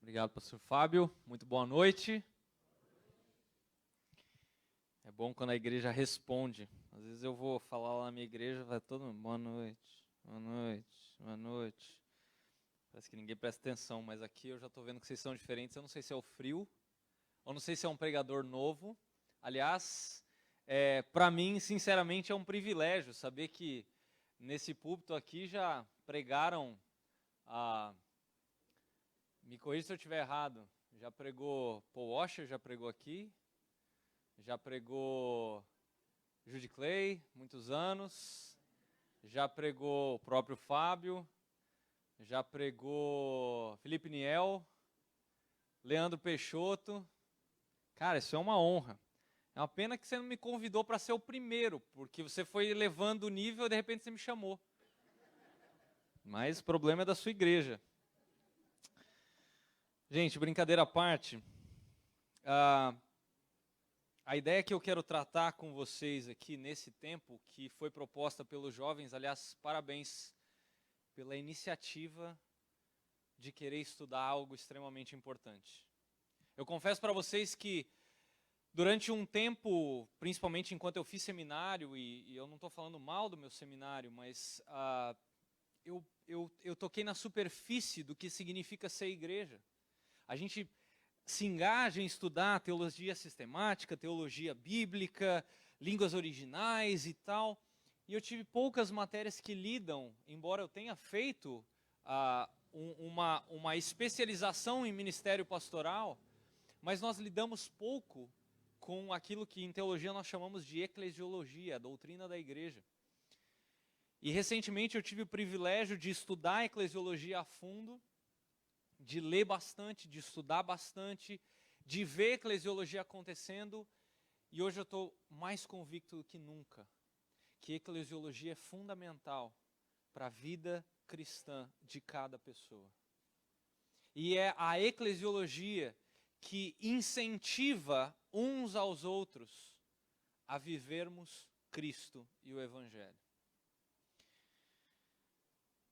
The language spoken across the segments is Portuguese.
Obrigado, pastor Fábio. Muito boa noite. É bom quando a igreja responde. Às vezes eu vou falar lá na minha igreja, vai todo mundo, boa noite, boa noite, boa noite. Parece que ninguém presta atenção, mas aqui eu já estou vendo que vocês são diferentes. Eu não sei se é o frio, ou não sei se é um pregador novo. Aliás, para mim, sinceramente, é um privilégio saber que nesse púlpito aqui já pregaram me corrija se eu estiver errado. Já pregou Paul Washer, já pregou aqui. Já pregou Judy Clay, muitos anos. Já pregou o próprio Fábio. Já pregou Felipe Niel. Leandro Peixoto. Cara, isso é uma honra. É uma pena que você não me convidou para ser o primeiro, porque você foi elevando o nível e de repente você me chamou. Mas o problema é da sua igreja. Gente, brincadeira à parte, a ideia que eu quero tratar com vocês aqui nesse tempo, que foi proposta pelos jovens, aliás, parabéns pela iniciativa de querer estudar algo extremamente importante. Eu confesso para vocês que durante um tempo, principalmente enquanto eu fiz seminário, e eu não estou falando mal do meu seminário, mas eu toquei na superfície do que significa ser igreja. A gente se engaja em estudar teologia sistemática, teologia bíblica, línguas originais e tal. E eu tive poucas matérias que lidam, embora eu tenha feito uma especialização em ministério pastoral, mas nós lidamos pouco com aquilo que em teologia nós chamamos de eclesiologia, a doutrina da igreja. E recentemente eu tive o privilégio de estudar a eclesiologia a fundo, de ler bastante, de estudar bastante, de ver eclesiologia acontecendo, e hoje eu estou mais convicto do que nunca, que eclesiologia é fundamental para a vida cristã de cada pessoa. E é a eclesiologia que incentiva uns aos outros a vivermos Cristo e o Evangelho.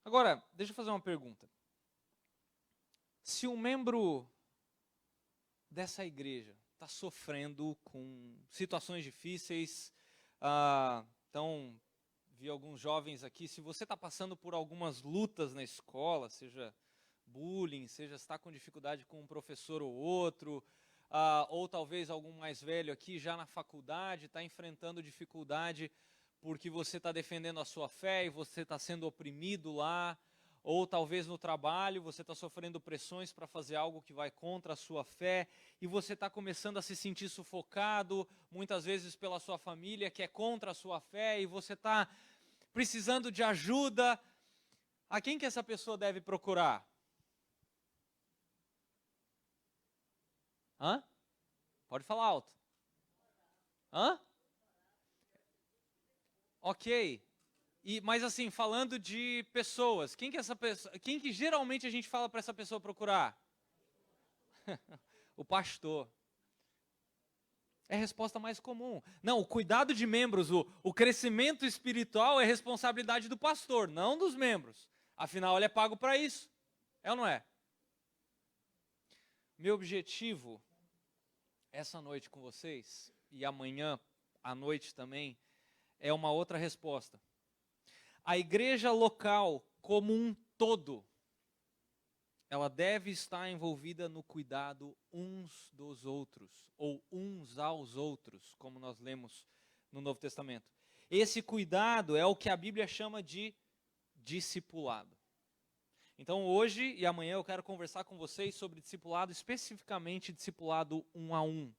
Agora, deixa eu fazer uma pergunta. Se um membro dessa igreja está sofrendo com situações difíceis, então, vi alguns jovens aqui, se você está passando por algumas lutas na escola, seja bullying, seja está com dificuldade com um professor ou outro, ou talvez algum mais velho aqui já na faculdade está enfrentando dificuldade porque você está defendendo a sua fé e você está sendo oprimido lá, ou talvez no trabalho você está sofrendo pressões para fazer algo que vai contra a sua fé, e você está começando a se sentir sufocado, muitas vezes pela sua família, que é contra a sua fé, e você está precisando de ajuda. A quem que essa pessoa deve procurar? Hã? Pode falar alto. Hã? Ok. Mas assim, falando de pessoas, quem que geralmente a gente fala para essa pessoa procurar? O pastor. É a resposta mais comum. Não, o cuidado de membros, o crescimento espiritual é responsabilidade do pastor, não dos membros. Afinal, ele é pago para isso. É ou não é? Meu objetivo essa noite com vocês, e amanhã à noite também, é uma outra resposta. A igreja local, como um todo, ela deve estar envolvida no cuidado uns dos outros, ou uns aos outros, como nós lemos no Novo Testamento. Esse cuidado é o que a Bíblia chama de discipulado. Então hoje e amanhã eu quero conversar com vocês sobre discipulado, especificamente discipulado 1 a 1,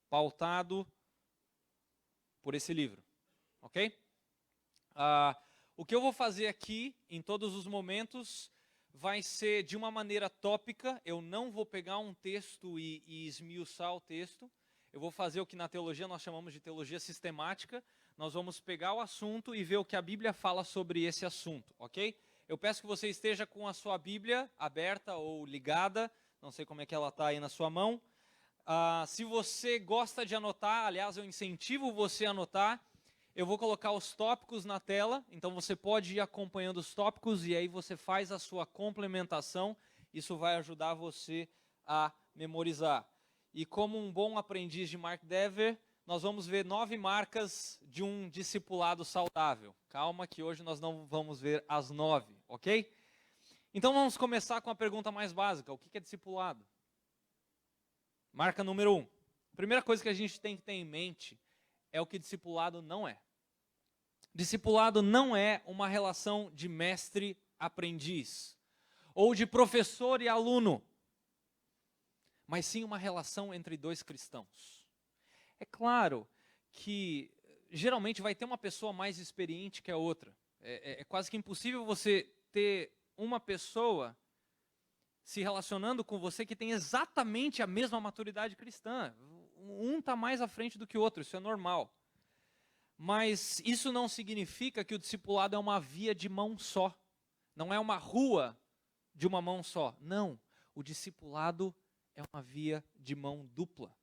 pautado por esse livro, ok? O que eu vou fazer aqui, em todos os momentos, vai ser de uma maneira tópica. Eu não vou pegar um texto e esmiuçar o texto. Eu vou fazer o que na teologia nós chamamos de teologia sistemática. Nós vamos pegar o assunto e ver o que a Bíblia fala sobre esse assunto, ok? Eu peço que você esteja com a sua Bíblia aberta ou ligada. Não sei como é que ela está aí na sua mão. Se você gosta de anotar, aliás, eu incentivo você a anotar. Eu vou colocar os tópicos na tela, então você pode ir acompanhando os tópicos e aí você faz a sua complementação. Isso vai ajudar você a memorizar. E como um bom aprendiz de Mark Dever, nós vamos ver 9 marcas de um discipulado saudável. Calma que hoje nós não vamos ver as 9, ok? Então vamos começar com a pergunta mais básica: o que é discipulado? Marca número 1. A primeira coisa que a gente tem que ter em mente é o que discipulado não é. Discipulado não é uma relação de mestre-aprendiz, ou de professor e aluno, mas sim uma relação entre dois cristãos. É claro que geralmente vai ter uma pessoa mais experiente que a outra. É quase que impossível você ter uma pessoa se relacionando com você que tem exatamente a mesma maturidade cristã. Um está mais à frente do que o outro, isso é normal. Mas isso não significa que o discipulado é uma via de mão só. Não é uma rua de uma mão só. Não, o discipulado é uma via de mão dupla.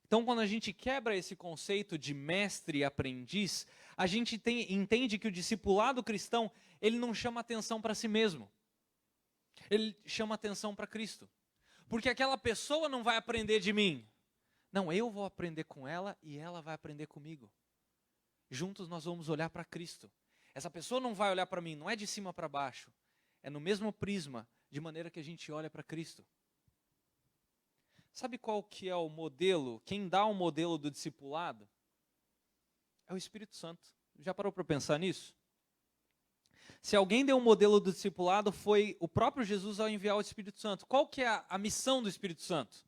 Então, quando a gente quebra esse conceito de mestre e aprendiz, a gente entende que o discipulado cristão, ele não chama atenção para si mesmo. Ele chama atenção para Cristo. Porque aquela pessoa não vai aprender de mim. Não, eu vou aprender com ela e ela vai aprender comigo. Juntos nós vamos olhar para Cristo. Essa pessoa não vai olhar para mim, não é de cima para baixo. É no mesmo prisma, de maneira que a gente olha para Cristo. Sabe qual que é o modelo? Quem dá o modelo do discipulado? É o Espírito Santo. Já parou para pensar nisso? Se alguém deu um modelo do discipulado, foi o próprio Jesus ao enviar o Espírito Santo. Qual que é a missão do Espírito Santo?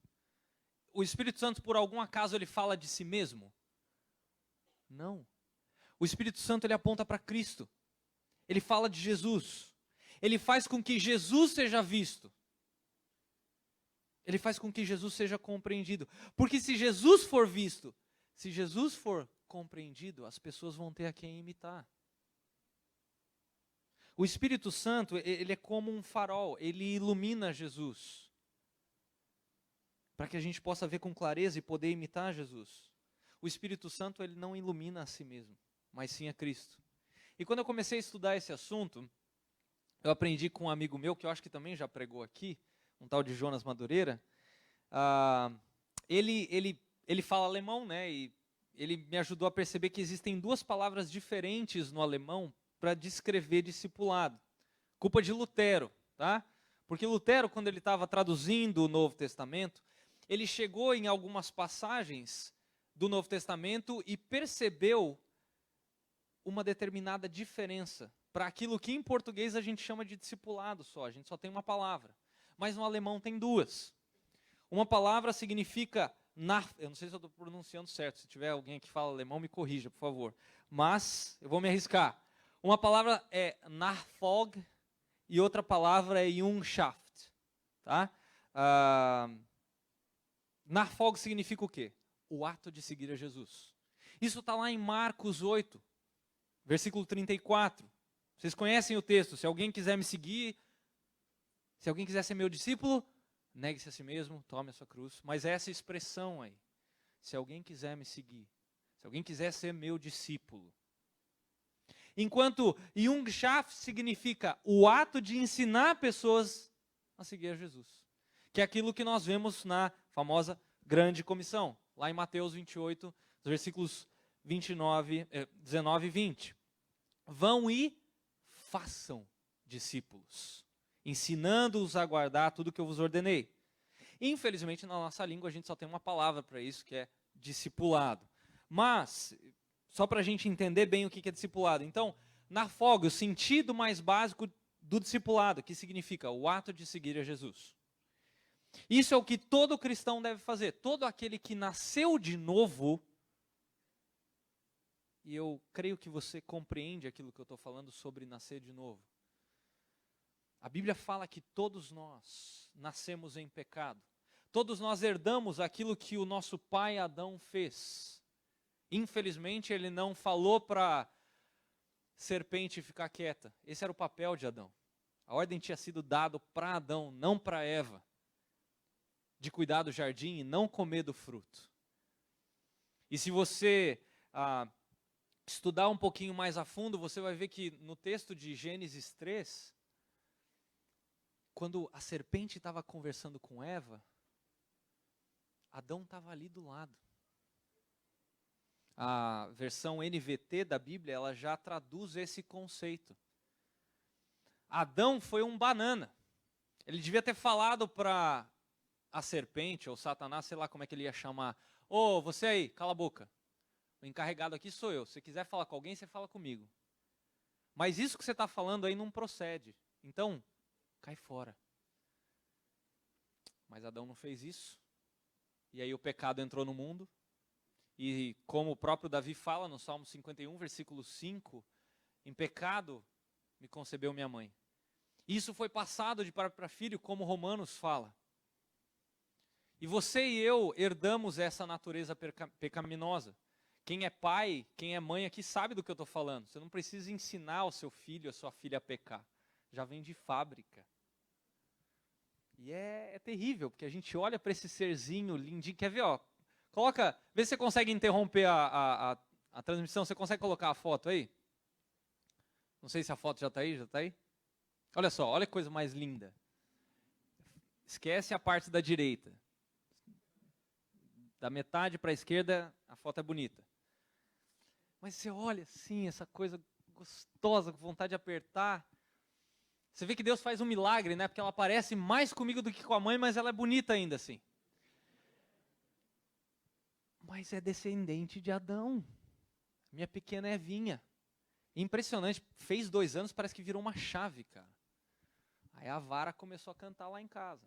O Espírito Santo, por algum acaso, ele fala de si mesmo? Não. O Espírito Santo, ele aponta para Cristo. Ele fala de Jesus. Ele faz com que Jesus seja visto. Ele faz com que Jesus seja compreendido. Porque se Jesus for visto, se Jesus for compreendido, as pessoas vão ter a quem imitar. O Espírito Santo, ele é como um farol, ele ilumina Jesus. Para que a gente possa ver com clareza e poder imitar Jesus. O Espírito Santo, ele não ilumina a si mesmo, mas sim a Cristo. E quando eu comecei a estudar esse assunto, eu aprendi com um amigo meu, que eu acho que também já pregou aqui, um tal de Jonas Madureira. Ele fala alemão, né? E ele me ajudou a perceber que existem 2 palavras diferentes no alemão para descrever discipulado. Culpa de Lutero, tá? Porque Lutero, quando ele estava traduzindo o Novo Testamento, ele chegou em algumas passagens do Novo Testamento e percebeu uma determinada diferença para aquilo que em português a gente chama de discipulado só, a gente só tem uma palavra. Mas no alemão tem 2. Uma palavra significa, eu não sei se eu estou pronunciando certo, se tiver alguém que fala alemão me corrija, por favor. Mas eu vou me arriscar. Uma palavra é Nachfolge e outra palavra é Jungschaft. Tá? Nachfolge significa o quê? O ato de seguir a Jesus. Isso está lá em Marcos 8, versículo 34. Vocês conhecem o texto. Se alguém quiser me seguir, se alguém quiser ser meu discípulo, negue-se a si mesmo, tome a sua cruz. Mas essa expressão aí, se alguém quiser me seguir, se alguém quiser ser meu discípulo. Enquanto Jungschaft significa o ato de ensinar pessoas a seguir a Jesus. Que é aquilo que nós vemos na famosa grande comissão, lá em Mateus 28, versículos 19 e 20. Vão e façam discípulos, ensinando-os a guardar tudo que eu vos ordenei. Infelizmente, na nossa língua, a gente só tem uma palavra para isso, que é discipulado. Mas, só para a gente entender bem o que é discipulado. Então, Nachfolge, o sentido mais básico do discipulado, que significa o ato de seguir a Jesus. Isso é o que todo cristão deve fazer. Todo aquele que nasceu de novo, e eu creio que você compreende aquilo que eu estou falando sobre nascer de novo. A Bíblia fala que todos nós nascemos em pecado. Todos nós herdamos aquilo que o nosso pai Adão fez. Infelizmente, ele não falou para serpente ficar quieta. Esse era o papel de Adão. A ordem tinha sido dada para Adão, não para Eva. De cuidar do jardim e não comer do fruto. E se você estudar um pouquinho mais a fundo, você vai ver que no texto de Gênesis 3, quando a serpente estava conversando com Eva, Adão estava ali do lado. A versão NVT da Bíblia, ela já traduz esse conceito. Adão foi um banana. Ele devia ter falado para a serpente, ou Satanás, sei lá como é que ele ia chamar. Ô, você aí, cala a boca. O encarregado aqui sou eu. Se você quiser falar com alguém, você fala comigo. Mas isso que você está falando aí não procede. Então, cai fora. Mas Adão não fez isso. E aí o pecado entrou no mundo. E como o próprio Davi fala no Salmo 51, versículo 5, em pecado me concebeu minha mãe. Isso foi passado de pai para filho, como Romanos fala. E você e eu herdamos essa natureza pecaminosa. Quem é pai, quem é mãe aqui sabe do que eu estou falando. Você não precisa ensinar o seu filho, a sua filha a pecar. Já vem de fábrica. E é terrível, porque a gente olha para esse serzinho lindinho. Quer ver, ó? Coloca, vê se você consegue interromper a transmissão. Você consegue colocar a foto aí? Não sei se a foto já está aí, Olha só, olha que coisa mais linda. Esquece a parte da direita. Da metade para a esquerda, a foto é bonita. Mas você olha assim, essa coisa gostosa, com vontade de apertar. Você vê que Deus faz um milagre, né? Porque ela parece mais comigo do que com a mãe, mas ela é bonita ainda assim. Mas é descendente de Adão. Minha pequena Evinha. Impressionante. Fez 2 anos, parece que virou uma chave, cara. Aí a vara começou a cantar lá em casa.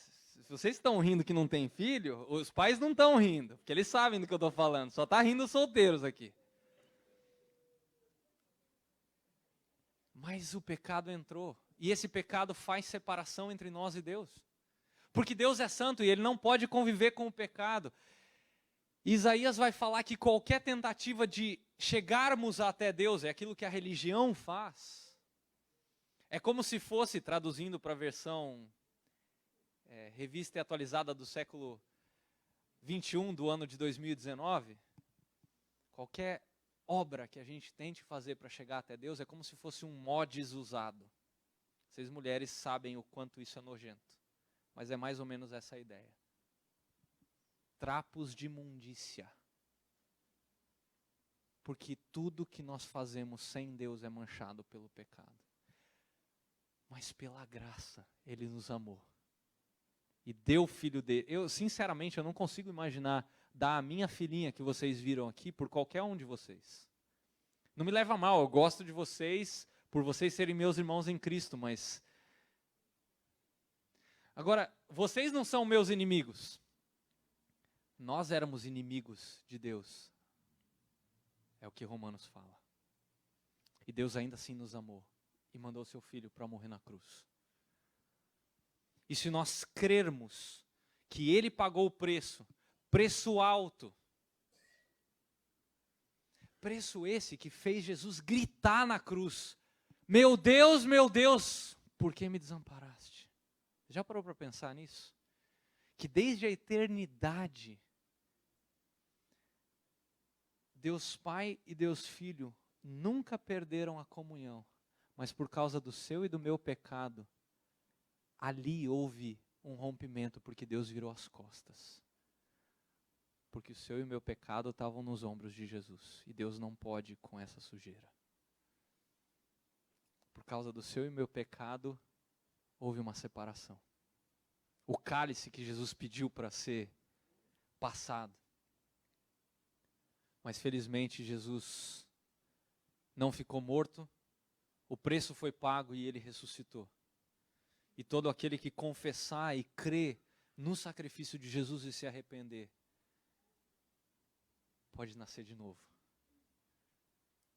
Se vocês estão rindo que não tem filho, os pais não estão rindo, porque eles sabem do que eu estou falando. Só está rindo os solteiros aqui. Mas o pecado entrou. E esse pecado faz separação entre nós e Deus. Porque Deus é santo e Ele não pode conviver com o pecado. Isaías vai falar que qualquer tentativa de chegarmos até Deus, é aquilo que a religião faz. É como se fosse, traduzindo para a versão revista e atualizada do século 21, do ano de 2019, qualquer obra que a gente tente fazer para chegar até Deus é como se fosse um mods usado. Vocês mulheres sabem o quanto isso é nojento, mas é mais ou menos essa a ideia. Trapos de imundícia. Porque tudo que nós fazemos sem Deus é manchado pelo pecado. Mas pela graça, Ele nos amou. E deu o filho dele. Sinceramente, eu não consigo imaginar dar a minha filhinha que vocês viram aqui por qualquer um de vocês. Não me leva a mal, eu gosto de vocês, por vocês serem meus irmãos em Cristo, mas... Agora, vocês não são meus inimigos. Nós éramos inimigos de Deus. É o que Romanos fala. E Deus ainda assim nos amou. E mandou seu filho para morrer na cruz. E se nós crermos que Ele pagou o preço alto, preço esse que fez Jesus gritar na cruz, meu Deus, por que me desamparaste? Já parou para pensar nisso? Que desde a eternidade, Deus Pai e Deus Filho nunca perderam a comunhão, mas por causa do seu e do meu pecado, ali houve um rompimento, porque Deus virou as costas. Porque o seu e o meu pecado estavam nos ombros de Jesus, e Deus não pode com essa sujeira. Por causa do seu e meu pecado, houve uma separação. O cálice que Jesus pediu para ser passado. Mas felizmente Jesus não ficou morto, o preço foi pago e Ele ressuscitou. E todo aquele que confessar e crer no sacrifício de Jesus e se arrepender, pode nascer de novo.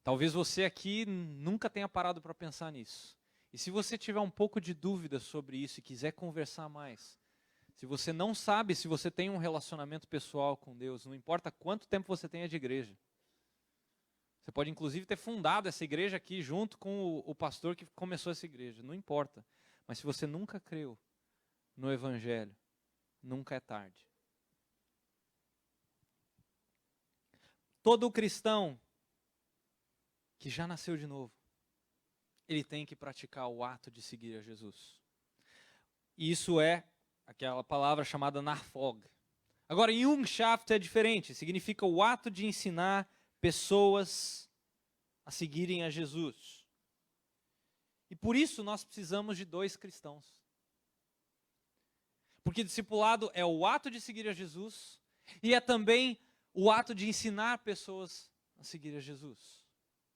Talvez você aqui nunca tenha parado para pensar nisso. E se você tiver um pouco de dúvida sobre isso e quiser conversar mais, se você não sabe se você tem um relacionamento pessoal com Deus, não importa quanto tempo você tenha de igreja. Você pode inclusive ter fundado essa igreja aqui junto com o pastor que começou essa igreja, não importa. Mas se você nunca creu no Evangelho, nunca é tarde. Todo cristão que já nasceu de novo, ele tem que praticar o ato de seguir a Jesus. E isso é aquela palavra chamada narfog. Agora, Jungschaft é diferente, significa o ato de ensinar pessoas a seguirem a Jesus. E por isso nós precisamos de 2 cristãos. Porque discipulado é o ato de seguir a Jesus e é também o ato de ensinar pessoas a seguir a Jesus.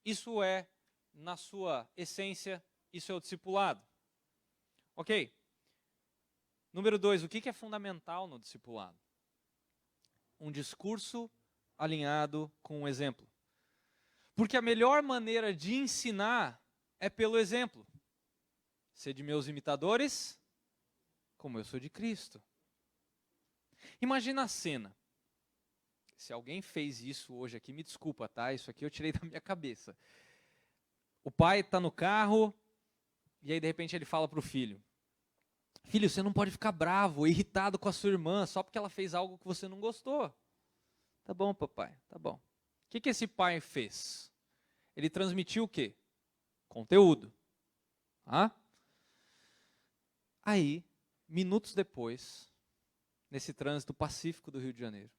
Isso é, na sua essência, isso é o discipulado. Ok? Número 2, o que é fundamental no discipulado? Um discurso alinhado com um exemplo. Porque a melhor maneira de ensinar é pelo exemplo. Sede meus imitadores, como eu sou de Cristo. Imagina a cena. Se alguém fez isso hoje aqui, me desculpa, tá? Isso aqui eu tirei da minha cabeça. O pai está no carro, e aí de repente ele fala para o filho: filho, você não pode ficar bravo, irritado com a sua irmã, só porque ela fez algo que você não gostou. Tá bom, papai, tá bom. O que esse pai fez? Ele transmitiu o quê? Conteúdo. Aí, minutos depois, nesse trânsito pacífico do Rio de Janeiro,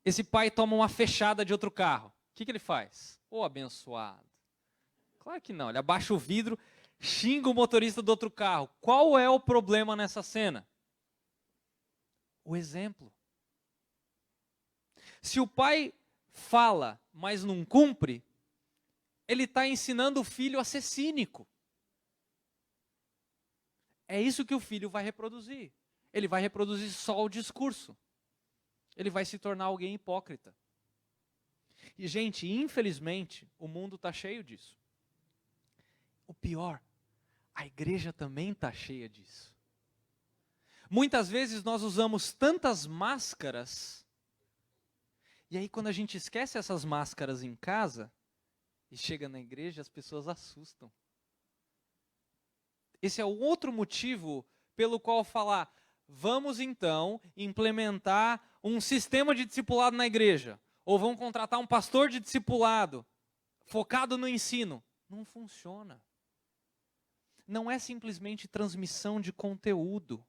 esse pai toma uma fechada de outro carro. O que ele faz? Ô, abençoado. Claro que não, ele abaixa o vidro, xinga o motorista do outro carro. Qual é o problema nessa cena? O exemplo. Se o pai fala, mas não cumpre, ele está ensinando o filho a ser cínico. É isso que o filho vai reproduzir. Ele vai reproduzir só o discurso. Ele vai se tornar alguém hipócrita. E, gente, infelizmente, o mundo está cheio disso. O pior, a igreja também está cheia disso. Muitas vezes nós usamos tantas máscaras, e aí quando a gente esquece essas máscaras em casa, e chega na igreja, as pessoas assustam. Esse é o outro motivo pelo qual falar: vamos então implementar um sistema de discipulado na igreja. Ou vamos contratar um pastor de discipulado, focado no ensino. Não funciona. Não é simplesmente transmissão de conteúdo.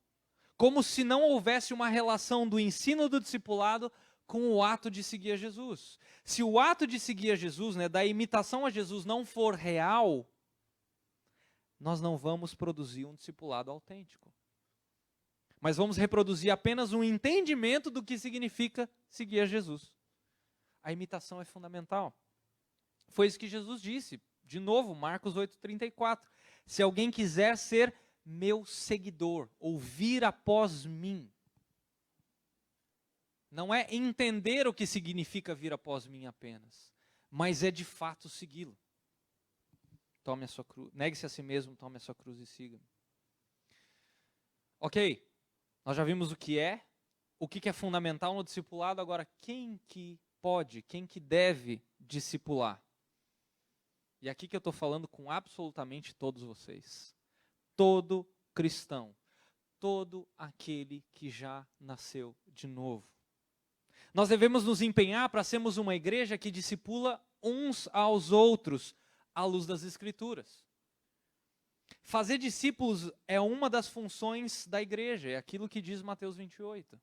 Como se não houvesse uma relação do ensino do discipulado com o ato de seguir a Jesus. Se o ato de seguir a Jesus, da imitação a Jesus, não for real, nós não vamos produzir um discipulado autêntico. Mas vamos reproduzir apenas um entendimento do que significa seguir a Jesus. A imitação é fundamental. Foi isso que Jesus disse. De novo, Marcos 8,34. Se alguém quiser ser meu seguidor, ou vir após mim. Não é entender o que significa vir após mim apenas, mas é de fato segui-lo. Tome a sua cruz, negue-se a si mesmo, tome a sua cruz e siga-me. Ok, nós já vimos o que é fundamental no discipulado, agora quem que pode, quem que deve discipular? E aqui que eu estou falando com absolutamente todos vocês. Todo cristão, todo aquele que já nasceu de novo. Nós devemos nos empenhar para sermos uma igreja que discipula uns aos outros à luz das Escrituras. Fazer discípulos é uma das funções da igreja, é aquilo que diz Mateus 28.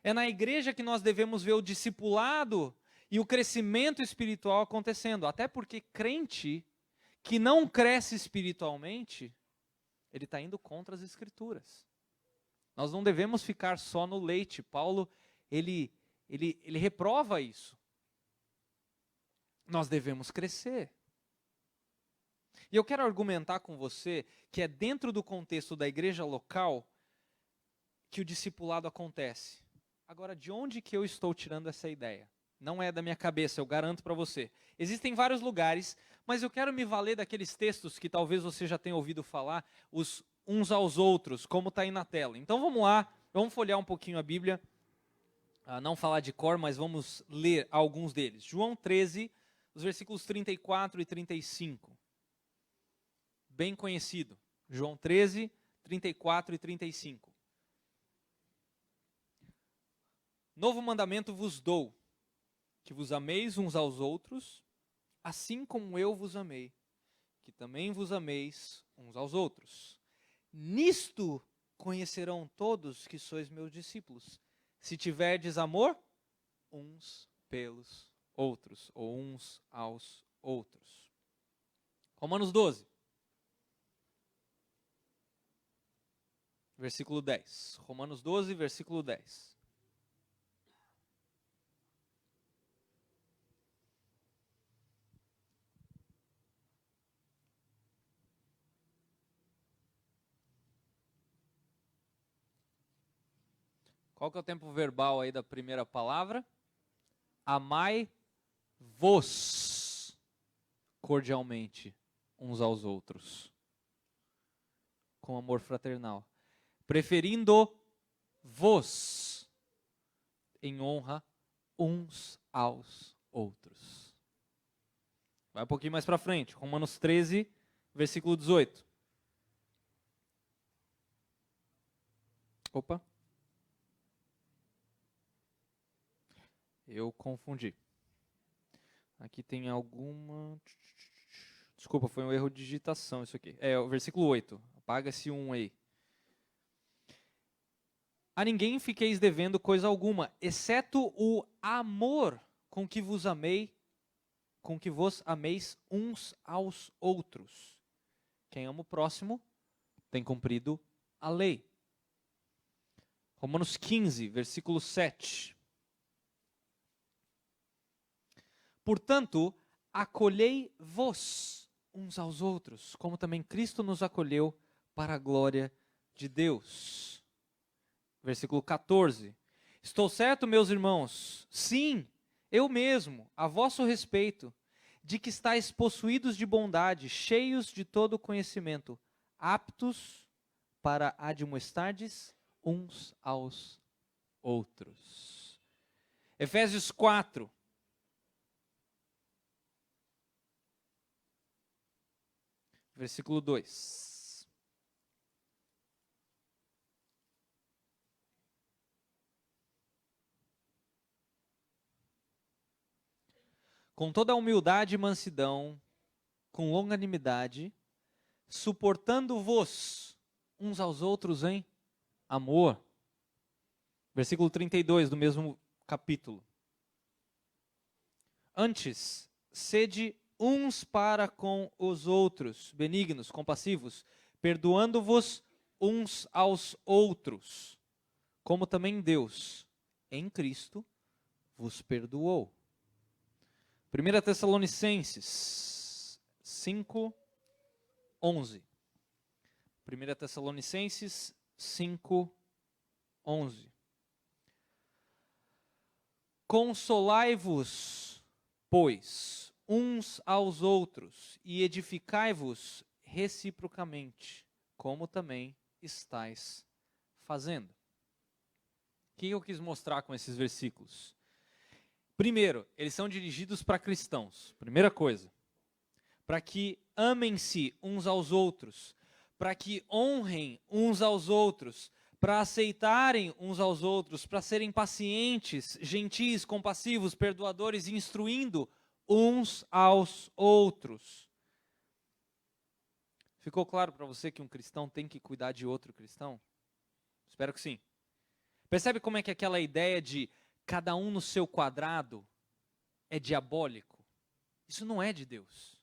É na igreja que nós devemos ver o discipulado e o crescimento espiritual acontecendo, até porque crente que não cresce espiritualmente, ele está indo contra as Escrituras. Nós não devemos ficar só no leite. Paulo, ele reprova isso. Nós devemos crescer. E eu quero argumentar com você que é dentro do contexto da igreja local que o discipulado acontece. Agora, de onde que eu estou tirando essa ideia? Não é da minha cabeça, eu garanto para você. Existem vários lugares, mas eu quero me valer daqueles textos que talvez você já tenha ouvido falar, os uns aos outros, como está aí na tela. Então vamos lá, vamos folhear um pouquinho a Bíblia. Não falar de cor, mas vamos ler alguns deles. João 13, os versículos 34 e 35. Bem conhecido. João 13, 34 e 35. Novo mandamento vos dou, que vos ameis uns aos outros, assim como eu vos amei. que também vos ameis uns aos outros. Nisto conhecerão todos que sois meus discípulos, se tiverdes amor uns pelos outros, ou uns aos outros. Romanos 12, versículo 10. Romanos 12, versículo 10. Qual que é o tempo verbal aí da primeira palavra? Amai-vos cordialmente uns aos outros, com amor fraternal, preferindo-vos em honra uns aos outros. Vai um pouquinho mais para frente, Romanos 13, versículo 18. Opa. Eu confundi. Aqui tem alguma... Desculpa, foi um erro de digitação isso aqui. É o versículo 8. Apaga esse 1 aí. A ninguém fiqueis devendo coisa alguma, exceto o amor com que vos amei, com que vos ameis uns aos outros. Quem ama o próximo tem cumprido a lei. Romanos 15, versículo 7. Portanto, acolhei-vos uns aos outros, como também Cristo nos acolheu para a glória de Deus. Versículo 14. Estou certo, meus irmãos, sim, eu mesmo, a vosso respeito, de que estáis possuídos de bondade, cheios de todo conhecimento, aptos para admoestardes uns aos outros. Efésios 4. Versículo 2. Com toda a humildade e mansidão, com longanimidade, suportando-vos uns aos outros em amor. Versículo 32 do mesmo capítulo. Antes, sede uns para com os outros, benignos, compassivos, perdoando-vos uns aos outros, como também Deus, em Cristo, vos perdoou. 1 Tessalonicenses 5, 11. 1 Tessalonicenses 5, 11. Consolai-vos, pois, uns aos outros, e edificai-vos reciprocamente, como também estáis fazendo. O que eu quis mostrar com esses versículos? Primeiro, eles são dirigidos para cristãos, primeira coisa, para que amem-se uns aos outros, para que honrem uns aos outros, para aceitarem uns aos outros, para serem pacientes, gentis, compassivos, perdoadores, instruindo uns aos outros. Ficou claro para você que um cristão tem que cuidar de outro cristão? Espero que sim. Percebe como é que aquela ideia de cada um no seu quadrado é diabólico? Isso não é de Deus.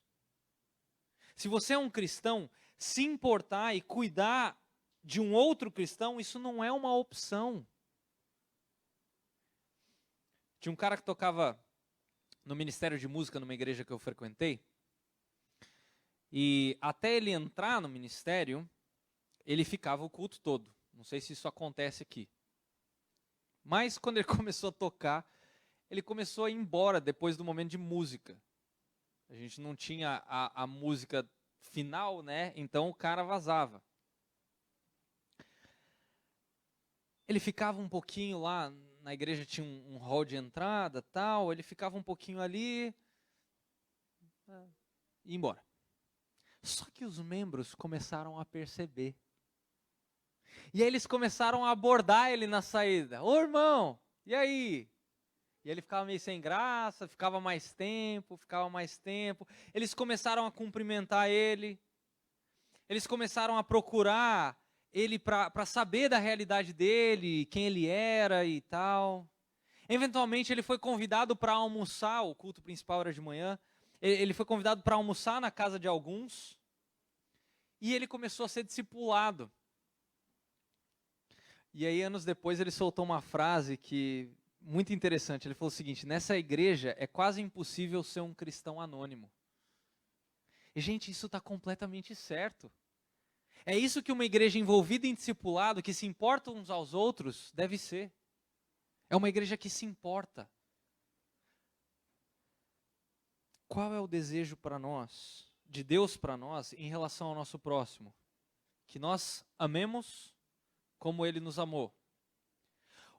Se você é um cristão, se importar e cuidar de um outro cristão, isso não é uma opção. Tinha um cara que tocava no Ministério de Música numa igreja que eu frequentei, e até ele entrar no ministério, ele ficava o culto todo. Não sei se isso acontece aqui. Mas quando ele começou a tocar, ele começou a ir embora depois do momento de música. A gente não tinha a música final, né? Então o cara vazava. Ele ficava um pouquinho lá, na igreja tinha um hall de entrada, tal, ele ficava um pouquinho ali e ia embora. Só que os membros começaram a perceber. E aí eles começaram a abordar ele na saída. Ô irmão, e aí? E ele ficava meio sem graça, ficava mais tempo. Eles começaram a cumprimentar ele. Eles começaram a procurar ele para saber da realidade dele, quem ele era e tal. Eventualmente ele foi convidado para almoçar, o culto principal era de manhã. Ele foi convidado para almoçar na casa de alguns. E ele começou a ser discipulado. E aí, anos depois, ele soltou uma frase que muito interessante. Ele falou o seguinte: nessa igreja é quase impossível ser um cristão anônimo. E, gente, isso está completamente certo. É isso que uma igreja envolvida em discipulado, que se importa uns aos outros, deve ser. É uma igreja que se importa. Qual é o desejo para nós, de Deus para nós, em relação ao nosso próximo? Que nós amemos como Ele nos amou.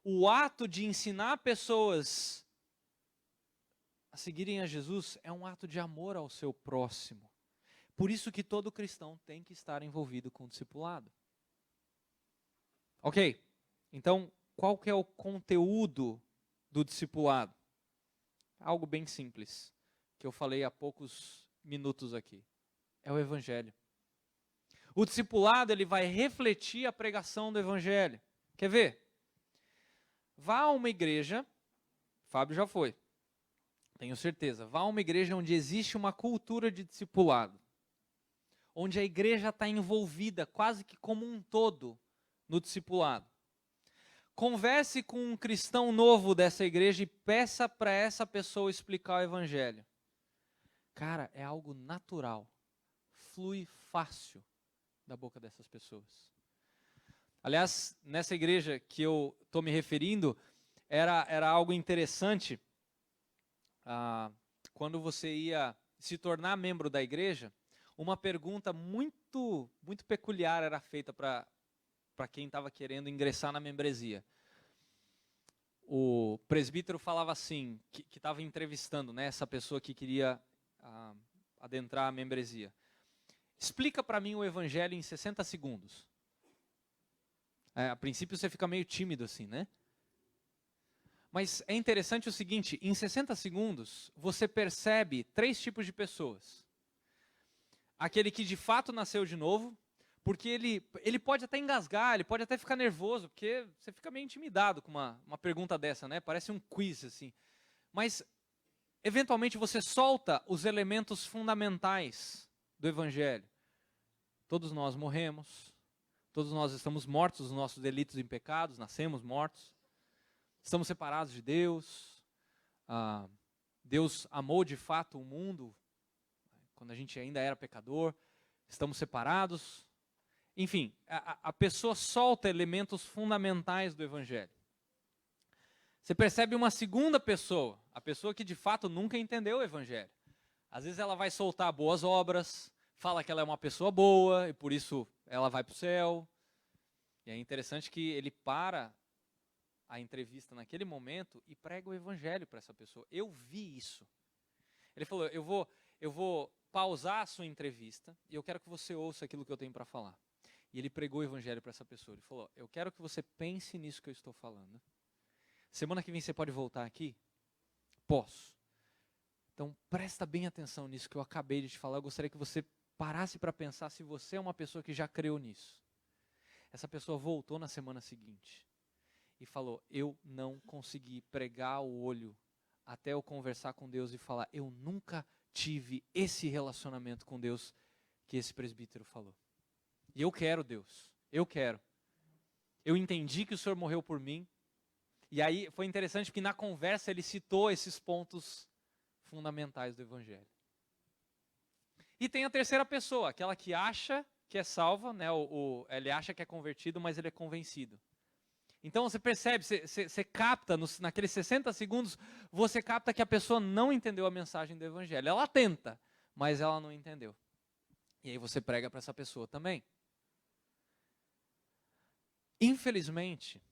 O ato de ensinar pessoas a seguirem a Jesus é um ato de amor ao seu próximo. Por isso que todo cristão tem que estar envolvido com o discipulado. Ok, então qual que é o conteúdo do discipulado? Algo bem simples, que eu falei há poucos minutos aqui. É o Evangelho. O discipulado, ele vai refletir a pregação do Evangelho. Quer ver? Vá a uma igreja, Fábio já foi, tenho certeza. Vá a uma igreja onde existe uma cultura de discipulado. Onde a igreja está envolvida quase que como um todo no discipulado. Converse com um cristão novo dessa igreja e peça para essa pessoa explicar o Evangelho. Cara, é algo natural, flui fácil da boca dessas pessoas. Aliás, nessa igreja que eu estou me referindo, era algo interessante. Quando você ia se tornar membro da igreja, uma pergunta muito peculiar era feita para quem estava querendo ingressar na membresia. O presbítero falava assim, que estava entrevistando, né, essa pessoa que queria adentrar a membresia. Explica para mim o Evangelho em 60 segundos. A princípio você fica meio tímido assim, né? Mas é interessante o seguinte, em 60 segundos você percebe 3 tipos de pessoas. Aquele que de fato nasceu de novo, porque ele pode até engasgar, ele pode até ficar nervoso, porque você fica meio intimidado com uma pergunta dessa, né? Parece um quiz, assim. Mas, eventualmente, você solta os elementos fundamentais do Evangelho. Todos nós morremos, todos nós estamos mortos dos nossos delitos e pecados, nascemos mortos, estamos separados de Deus, Deus amou de fato o mundo, quando a gente ainda era pecador, estamos separados. Enfim, a pessoa solta elementos fundamentais do Evangelho. Você percebe uma segunda pessoa, a pessoa que de fato nunca entendeu o Evangelho. Às vezes ela vai soltar boas obras, fala que ela é uma pessoa boa e por isso ela vai para o céu. E é interessante que ele para a entrevista naquele momento e prega o Evangelho para essa pessoa. Eu vi isso. Ele falou, eu vou pausar a sua entrevista e eu quero que você ouça aquilo que eu tenho para falar. E ele pregou o Evangelho para essa pessoa. Ele falou, eu quero que você pense nisso que eu estou falando. Semana que vem você pode voltar aqui? Posso. Então presta bem atenção nisso que eu acabei de te falar. Eu gostaria que você parasse para pensar se você é uma pessoa que já creu nisso. Essa pessoa voltou na semana seguinte e falou, eu não consegui pregar o olho até eu conversar com Deus e falar, eu nunca tive esse relacionamento com Deus que esse presbítero falou. E eu quero Deus, eu quero. Eu entendi que o Senhor morreu por mim. E aí foi interessante porque na conversa ele citou esses pontos fundamentais do Evangelho. E tem a terceira pessoa, aquela que acha que é salva, né? Ele acha que é convertido, mas ele é convencido. Então você percebe, você capta, naqueles 60 segundos, você capta que a pessoa não entendeu a mensagem do Evangelho. Ela tenta, mas ela não entendeu. E aí você prega para essa pessoa também. Infelizmente,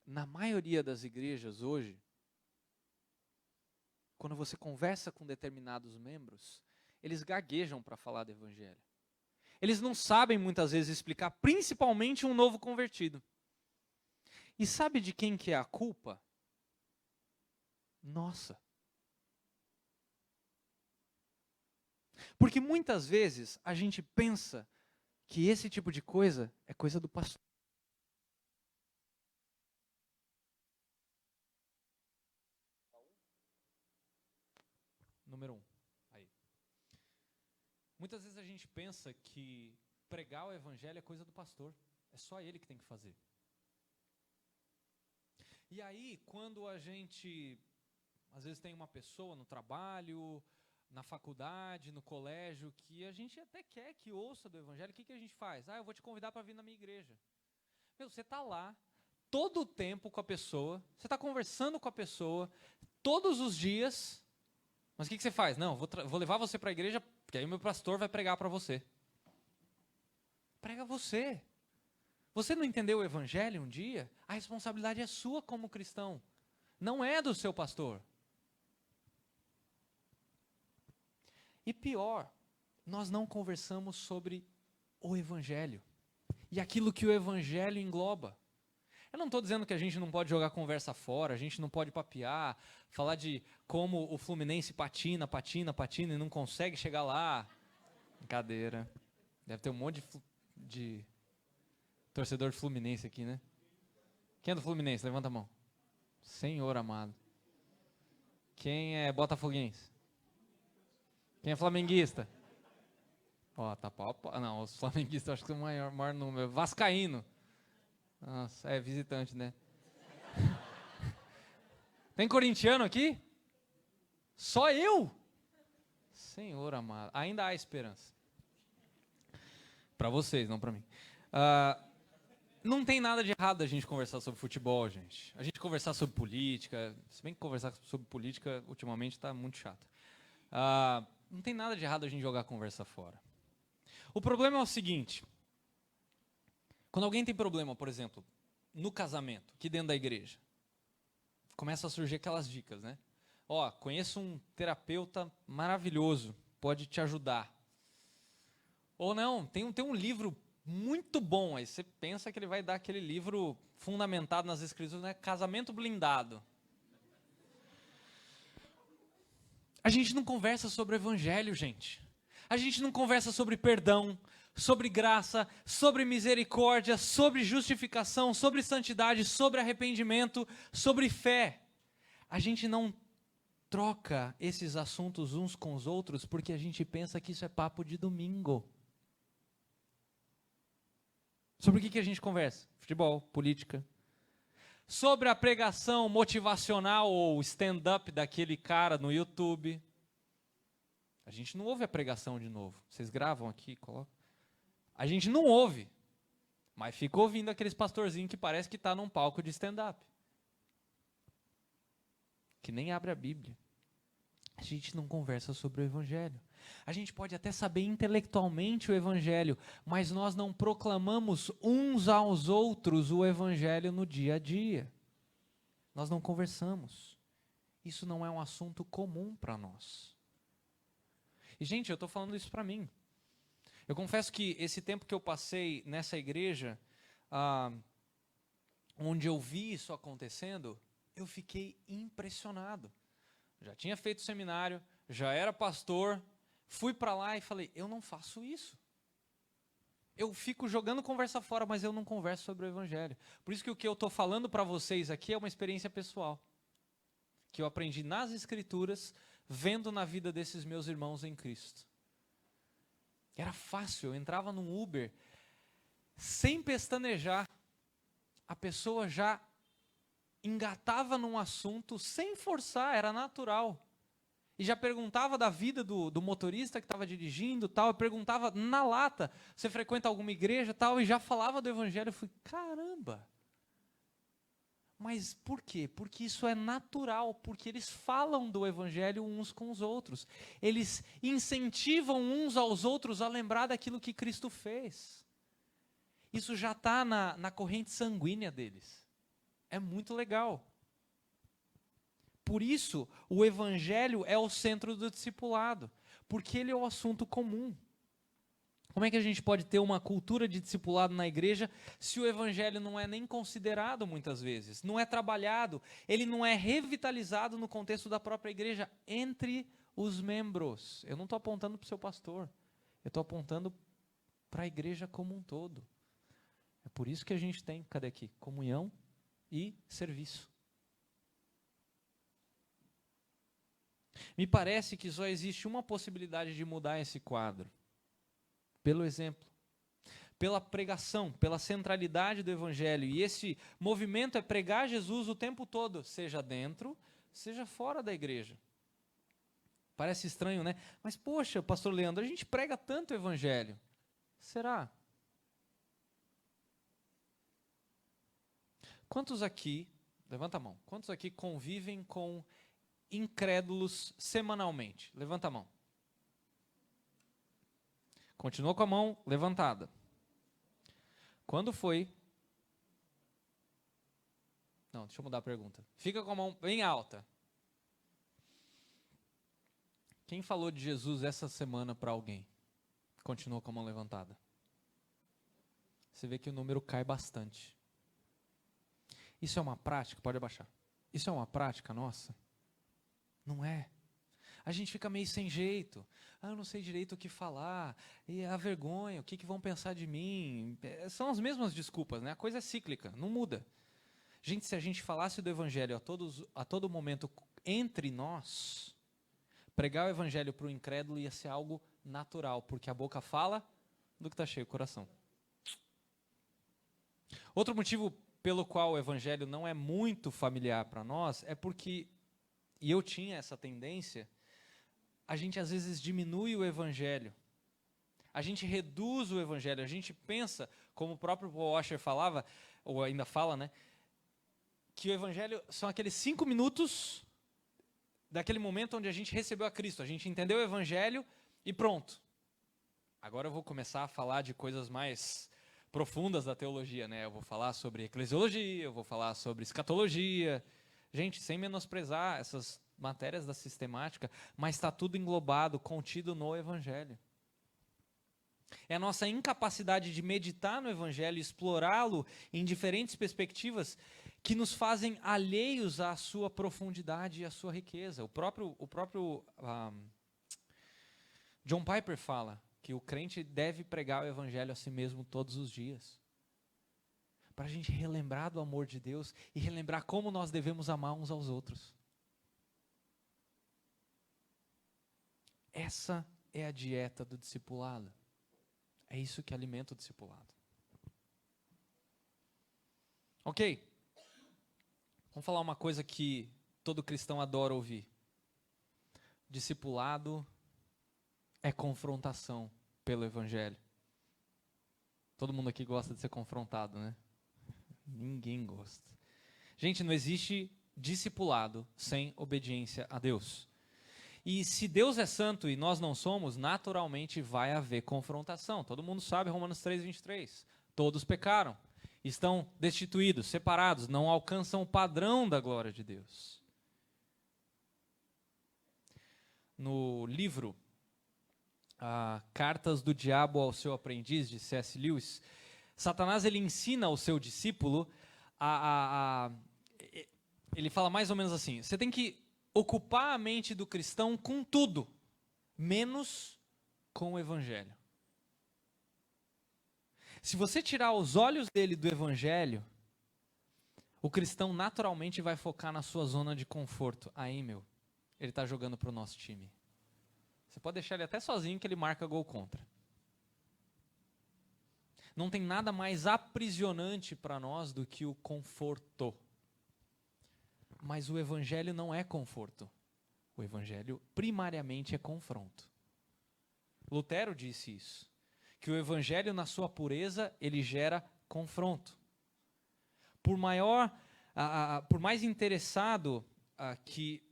na maioria das igrejas hoje, quando você conversa com determinados membros, eles gaguejam para falar do Evangelho. Eles não sabem muitas vezes explicar, principalmente um novo convertido. E sabe de quem que é a culpa? nossa. Porque muitas vezes a gente pensa que esse tipo de coisa é coisa do pastor. Número 1. Aí. Muitas vezes a gente pensa que pregar o evangelho é coisa do pastor. É só ele que tem que fazer. E aí, quando a gente, às vezes tem uma pessoa no trabalho, na faculdade, no colégio, que a gente até quer que ouça do evangelho, o que a gente faz? Eu vou te convidar para vir na minha igreja. Meu, você está lá, todo o tempo com a pessoa, você está conversando com a pessoa, todos os dias, mas o que você faz? Não, vou levar você para a igreja, porque aí o meu pastor vai pregar para você. Prega você. Você não entendeu o evangelho um dia? A responsabilidade é sua como cristão, não é do seu pastor. E pior, nós não conversamos sobre o evangelho e aquilo que o evangelho engloba. Eu não estou dizendo que a gente não pode jogar conversa fora, a gente não pode papear, falar de como o Fluminense patina e não consegue chegar lá. Brincadeira. Deve ter um monte de torcedor de Fluminense aqui, né? Quem é do Fluminense? Levanta a mão. Senhor amado. Quem é botafoguense? Quem é flamenguista? Ó, tá pau. Não, os flamenguistas eu acho que são o maior número. Vascaíno. Nossa, é visitante, né? Tem corintiano aqui? Só eu? Senhor amado. Ainda há esperança. Para vocês, não para mim. Não tem nada de errado a gente conversar sobre futebol, gente. A gente conversar sobre política. Se bem que conversar sobre política ultimamente está muito chato. Não tem nada de errado a gente jogar a conversa fora. O problema é o seguinte. Quando alguém tem problema, por exemplo, no casamento, aqui dentro da igreja, começam a surgir aquelas dicas, né? Conheço um terapeuta maravilhoso, pode te ajudar. Ou não, tem um livro muito bom, aí você pensa que ele vai dar aquele livro fundamentado nas escrituras, né? Casamento Blindado. A gente não conversa sobre o evangelho, gente. A gente não conversa sobre perdão, sobre graça, sobre misericórdia, sobre justificação, sobre santidade, sobre arrependimento, sobre fé. A gente não troca esses assuntos uns com os outros porque a gente pensa que isso é papo de domingo. Sobre o que a gente conversa? Futebol, política. Sobre a pregação motivacional ou stand-up daquele cara no YouTube. A gente não ouve a pregação de novo. Vocês gravam aqui, colocam. A gente não ouve, mas fica ouvindo aqueles pastorzinhos que parece que está num palco de stand-up. Que nem abre a Bíblia. A gente não conversa sobre o evangelho. A gente pode até saber intelectualmente o evangelho, mas nós não proclamamos uns aos outros o evangelho no dia a dia. Nós não conversamos. Isso não é um assunto comum para nós. E, gente, eu estou falando isso para mim. Eu confesso que esse tempo que eu passei nessa igreja, onde eu vi isso acontecendo, eu fiquei impressionado. Já tinha feito seminário, já era pastor, fui para lá e falei, eu não faço isso. Eu fico jogando conversa fora, mas eu não converso sobre o evangelho. Por isso que o que eu estou falando para vocês aqui é uma experiência pessoal, que eu aprendi nas escrituras, vendo na vida desses meus irmãos em Cristo. Era fácil, eu entrava num Uber, sem pestanejar, a pessoa já engatava num assunto, sem forçar, era natural. E já perguntava da vida do motorista que estava dirigindo, tal, eu perguntava na lata, você frequenta alguma igreja, tal, e já falava do evangelho. Eu falei, caramba! Mas por quê? Porque isso é natural, porque eles falam do evangelho uns com os outros. Eles incentivam uns aos outros a lembrar daquilo que Cristo fez. Isso já está na corrente sanguínea deles. É muito legal. Por isso, o evangelho é o centro do discipulado, porque ele é o assunto comum. Como é que a gente pode ter uma cultura de discipulado na igreja se o evangelho não é nem considerado muitas vezes, não é trabalhado, ele não é revitalizado no contexto da própria igreja, entre os membros? Eu não estou apontando para o seu pastor, eu estou apontando para a igreja como um todo. É por isso que a gente tem, cadê aqui? Comunhão e serviço. Me parece que só existe uma possibilidade de mudar esse quadro. Pelo exemplo, pela pregação, pela centralidade do evangelho. E esse movimento é pregar Jesus o tempo todo, seja dentro, seja fora da igreja. Parece estranho, né? Mas poxa, pastor Leandro, a gente prega tanto o evangelho. Será? Quantos aqui, levanta a mão, quantos aqui convivem com incrédulos semanalmente? Levanta a mão. Continua com a mão levantada. Quando foi? Não, deixa eu mudar a pergunta. Fica com a mão bem alta. Quem falou de Jesus essa semana para alguém? Continua com a mão levantada. Você vê que o número cai bastante. Isso é uma prática? Pode abaixar. Isso é uma prática nossa? Não é. A gente fica meio sem jeito. Eu não sei direito o que falar. E a vergonha, o que vão pensar de mim? São as mesmas desculpas, né? A coisa é cíclica, não muda. Gente, se a gente falasse do evangelho a todo momento entre nós, pregar o evangelho para o incrédulo ia ser algo natural, porque a boca fala do que está cheio o coração. Outro motivo pelo qual o evangelho não é muito familiar para nós é porque, e eu tinha essa tendência, a gente às vezes diminui o evangelho, a gente reduz o evangelho, a gente pensa, como o próprio Paul Washer falava, ou ainda fala, né, que o evangelho são aqueles 5 minutos daquele momento onde a gente recebeu a Cristo, a gente entendeu o evangelho e pronto. Agora eu vou começar a falar de coisas mais profundas da teologia, né? Eu vou falar sobre eclesiologia, eu vou falar sobre escatologia, gente, sem menosprezar essas matérias da sistemática, mas está tudo englobado, contido no evangelho. É a nossa incapacidade de meditar no evangelho, explorá-lo em diferentes perspectivas, que nos fazem alheios à sua profundidade e à sua riqueza. O próprio John Piper fala que o crente deve pregar o evangelho a si mesmo todos os dias, para a gente relembrar do amor de Deus e relembrar como nós devemos amar uns aos outros. Essa é a dieta do discipulado. É isso que alimenta o discipulado. Ok. Vamos falar uma coisa que todo cristão adora ouvir. Discipulado é confrontação pelo evangelho. Todo mundo aqui gosta de ser confrontado, né? Ninguém gosta. Gente, não existe discipulado sem obediência a Deus. E se Deus é santo e nós não somos, naturalmente vai haver confrontação. Todo mundo sabe Romanos 3:23. Todos pecaram, estão destituídos, separados, não alcançam o padrão da glória de Deus. No livro Cartas do Diabo ao Seu Aprendiz, de C.S. Lewis, Satanás ele ensina ao seu discípulo ele fala mais ou menos assim: você tem que ocupar a mente do cristão com tudo, menos com o evangelho. Se você tirar os olhos dele do evangelho, o cristão naturalmente vai focar na sua zona de conforto. Aí, ele está jogando para o nosso time. Você pode deixar ele até sozinho que ele marca gol contra. Não tem nada mais aprisionante para nós do que o conforto. Mas o evangelho não é conforto. O evangelho primariamente é confronto. Lutero disse isso, que o evangelho na sua pureza, ele gera confronto. Por mais interessado que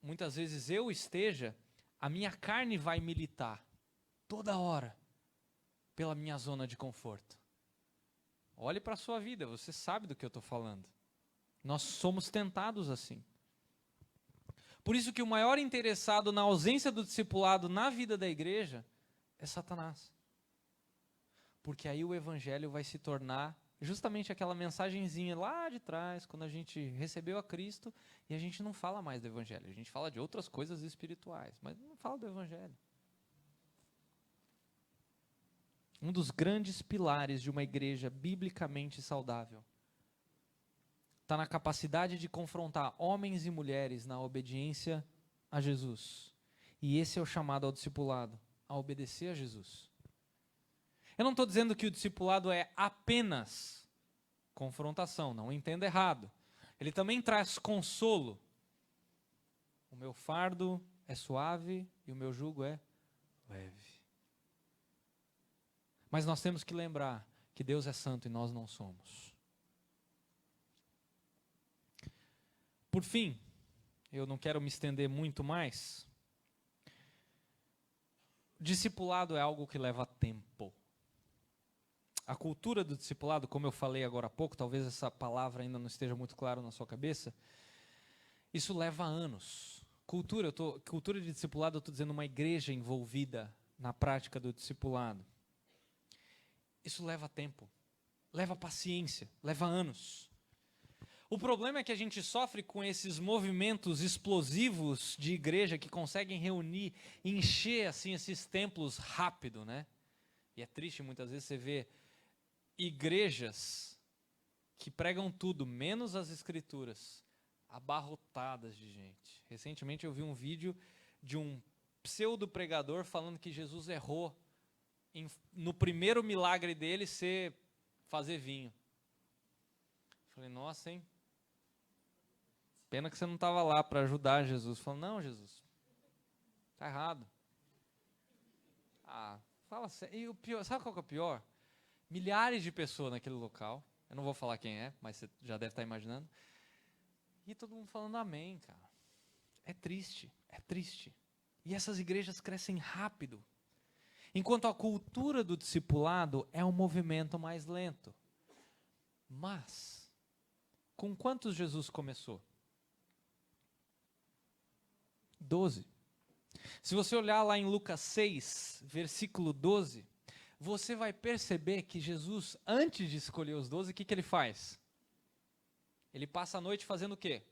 muitas vezes eu esteja, a minha carne vai militar toda hora pela minha zona de conforto. Olhe para a sua vida, você sabe do que eu estou falando. Nós somos tentados assim. Por isso que o maior interessado na ausência do discipulado na vida da igreja é Satanás. Porque aí o evangelho vai se tornar justamente aquela mensagenzinha lá de trás, quando a gente recebeu a Cristo, e a gente não fala mais do evangelho, a gente fala de outras coisas espirituais, mas não fala do evangelho. Um dos grandes pilares de uma igreja biblicamente saudável está na capacidade de confrontar homens e mulheres na obediência a Jesus. E esse é o chamado ao discipulado, a obedecer a Jesus. Eu não estou dizendo que o discipulado é apenas confrontação, não entenda errado. Ele também traz consolo. O meu fardo é suave e o meu jugo é leve. Mas nós temos que lembrar que Deus é santo e nós não somos. Por fim, eu não quero me estender muito mais. Discipulado é algo que leva tempo. A cultura do discipulado, como eu falei agora há pouco, talvez essa palavra ainda não esteja muito clara na sua cabeça, isso leva anos. Cultura de discipulado, eu estou dizendo uma igreja envolvida na prática do discipulado. Isso leva tempo, leva paciência, leva anos. O problema é que a gente sofre com esses movimentos explosivos de igreja que conseguem reunir, encher assim esses templos rápido, né? E é triste muitas vezes você ver igrejas que pregam tudo, menos as escrituras, abarrotadas de gente. Recentemente eu vi um vídeo de um pseudo pregador falando que Jesus errou no primeiro milagre dele ser fazer vinho. Falei, nossa, hein? Pena que você não estava lá para ajudar Jesus. Falei, não, Jesus, tá errado. Ah, fala sério. E o pior, sabe qual que é o pior? Milhares de pessoas naquele local. Eu não vou falar quem é, mas você já deve estar imaginando. E todo mundo falando amém, cara. É triste, é triste. E essas igrejas crescem rápido. Enquanto a cultura do discipulado é um movimento mais lento. Mas, com quantos Jesus começou? 12. Se você olhar lá em Lucas 6, versículo 12, você vai perceber que Jesus, antes de escolher os 12, o que ele faz? Ele passa a noite fazendo o quê?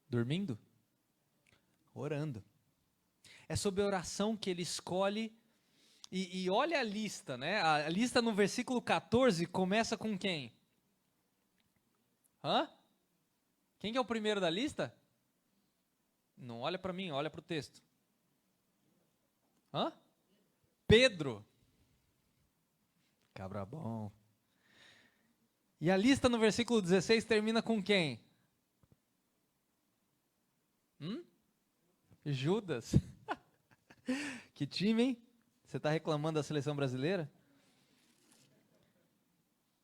Dormindo? Orando. É sob a oração que ele escolhe, e olha a lista, né? A lista no versículo 14 começa com quem? Hã? Quem que é o primeiro da lista? Não olha para mim, olha para o texto. Hã? Pedro. Cabra bom. E a lista no versículo 16 termina com quem? Judas. Que time, hein? Você está reclamando da seleção brasileira?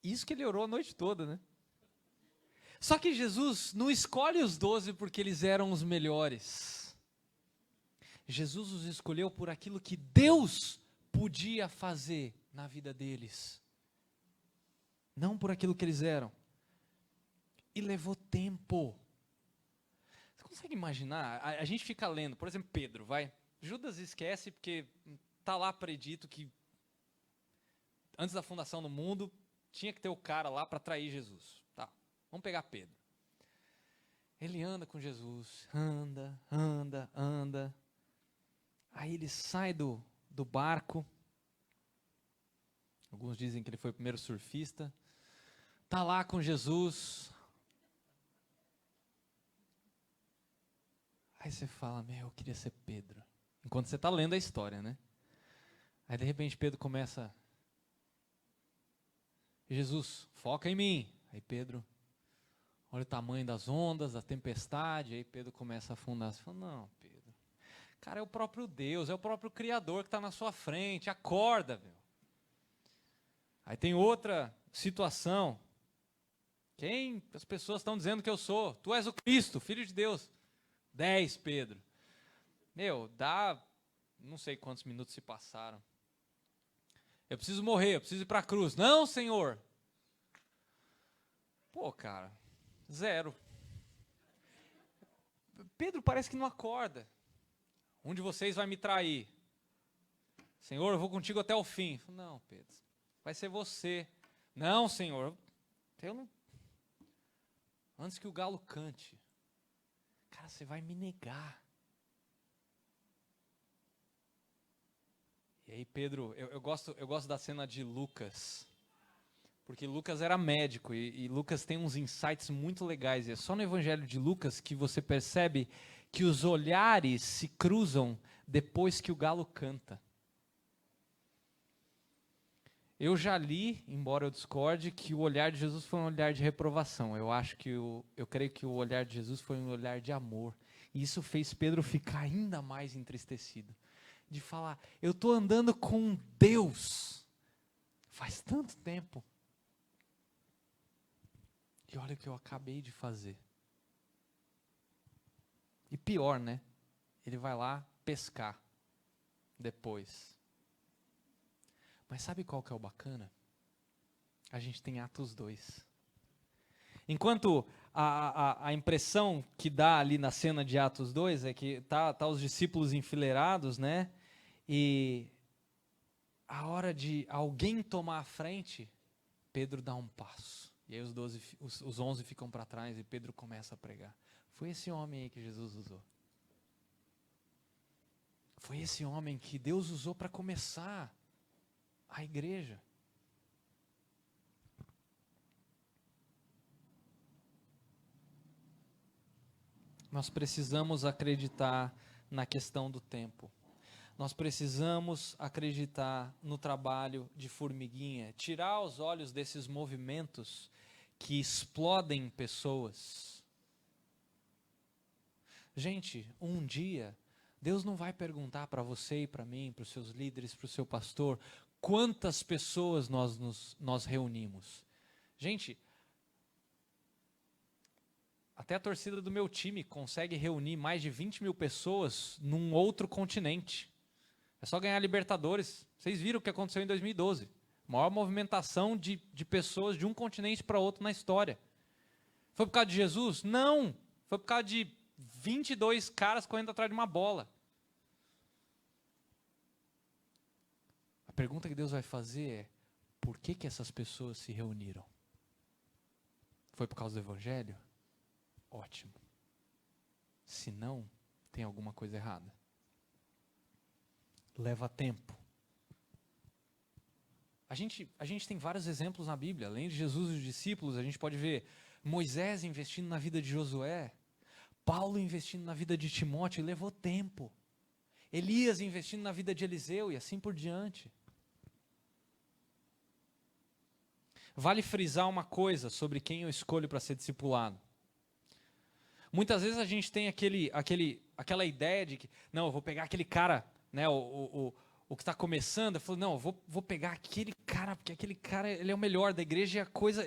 Isso que ele orou a noite toda, né? Só que Jesus não escolhe os 12 porque eles eram os melhores. Jesus os escolheu por aquilo que Deus podia fazer na vida deles. Não por aquilo que eles eram. E levou tempo. Você consegue imaginar? A gente fica lendo, por exemplo, Pedro, vai. Judas esquece porque está lá predito que antes da fundação do mundo tinha que ter o cara lá para trair Jesus. Tá, vamos pegar Pedro. Ele anda com Jesus, anda. Aí ele sai do barco. Alguns dizem que ele foi o primeiro surfista. Está lá com Jesus. Aí você fala, eu queria ser Pedro. Enquanto você está lendo a história, né? Aí de repente Pedro começa, Jesus, foca em mim. Aí Pedro, olha o tamanho das ondas, da tempestade. Aí Pedro começa a afundar. Você fala, não, Pedro. Cara, é o próprio Deus, é o próprio Criador que está na sua frente. Acorda, meu. Aí tem outra situação. Quem as pessoas estão dizendo que eu sou? Tu és o Cristo, Filho de Deus. 10, Pedro. Não sei quantos minutos se passaram. Eu preciso morrer, eu preciso ir para a cruz. Não, Senhor. Pô, cara, 0. Pedro parece que não acorda. Um de vocês vai me trair. Senhor, eu vou contigo até o fim. Não, Pedro, vai ser você. Não, Senhor, eu não... Antes que o galo cante, cara, você vai me negar. E aí, Pedro, eu gosto da cena de Lucas, porque Lucas era médico e Lucas tem uns insights muito legais. E é só no Evangelho de Lucas que você percebe que os olhares se cruzam depois que o galo canta. Eu já li, embora eu discorde, que o olhar de Jesus foi um olhar de reprovação. Eu creio que o olhar de Jesus foi um olhar de amor. E isso fez Pedro ficar ainda mais entristecido. De falar, eu estou andando com Deus faz tanto tempo. E olha o que eu acabei de fazer. E pior, né? Ele vai lá pescar depois. Mas sabe qual que é o bacana? A gente tem Atos 2. Enquanto a impressão que dá ali na cena de Atos 2 é que tá os discípulos enfileirados, né? E a hora de alguém tomar a frente, Pedro dá um passo. E aí os 11 ficam para trás e Pedro começa a pregar. Foi esse homem aí que Jesus usou. Foi esse homem que Deus usou para começar a igreja. Nós precisamos acreditar na questão do tempo. Nós precisamos acreditar no trabalho de formiguinha, tirar os olhos desses movimentos que explodem pessoas. Gente, um dia, Deus não vai perguntar para você e para mim, para os seus líderes, para o seu pastor, quantas pessoas nós reunimos. Gente, até a torcida do meu time consegue reunir mais de 20 mil pessoas num outro continente. É só ganhar a Libertadores. Vocês viram o que aconteceu em 2012. Maior movimentação de pessoas de um continente para outro na história. Foi por causa de Jesus? Não. Foi por causa de 22 caras correndo atrás de uma bola. A pergunta que Deus vai fazer é, por que essas pessoas se reuniram? Foi por causa do Evangelho? Ótimo. Se não, tem alguma coisa errada. Leva tempo. A gente tem vários exemplos na Bíblia. Além de Jesus e os discípulos, a gente pode ver Moisés investindo na vida de Josué, Paulo investindo na vida de Timóteo, e levou tempo. Elias investindo na vida de Eliseu e assim por diante. Vale frisar uma coisa sobre quem eu escolho para ser discipulado. Muitas vezes a gente tem aquela ideia de que, não, eu vou pegar aquele cara, né, o que está começando, eu falo, não, eu vou pegar aquele cara, porque aquele cara ele é o melhor da igreja e a coisa,